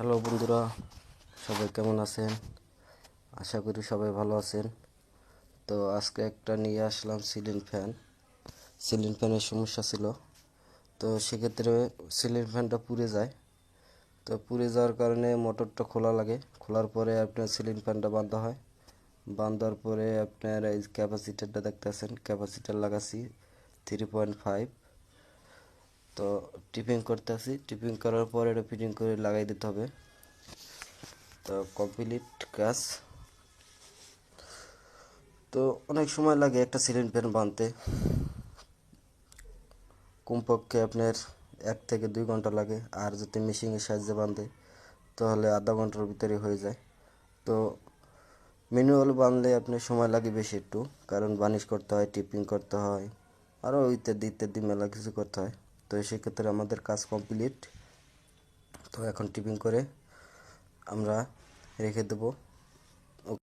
Hello বন্ধুরা, সবাই কেমন আছেন? আশা করি সবাই ভালো আছেন। তো আজকে একটা নিয়ে আসলাম সিলিং ফ্যানের সমস্যা ছিল। তো সেক্ষেত্রে সিলিং ফ্যানটা পুড়ে যায়। তো পুড়ে যাওয়ার কারণে মোটরটা খোলা লাগে। খোলার পরে আপনার সিলিং ফ্যানটা বাঁধা হয়। বাঁধার পরে আপনার এই ক্যাপাসিটারটা দেখতেছেন, ক্যাপাসিটার লাগাচ্ছি 3.5। তো টিপিং করার পর এটা ফিটিং করে লাগাই দিতে হবে। তো কমপ্লিট কাজ। তো অনেক সময় লাগে একটা সিলিং ফ্যান বানতে, কমপক্ষে আপনার 1 থেকে 2 ঘন্টা লাগে। আর যদি মেশিনের সাহায্যে বাঁধে তাহলে আধা ঘন্টার ভিতরে হয়ে যায়। তো ম্যানুয়াল বানলে আপনার সময় লাগে বেশি একটু, কারণ বার্নিশ করতে হয়, টিপিং করতে হয়, আরও ইত্যাদি ইত্যাদি মেলা কিছু করতে হয়। তো সেক্ষেত্রে আমাদের কাজ কমপ্লিট। তো এখন টিপিং করে আমরা রেখে দেবো।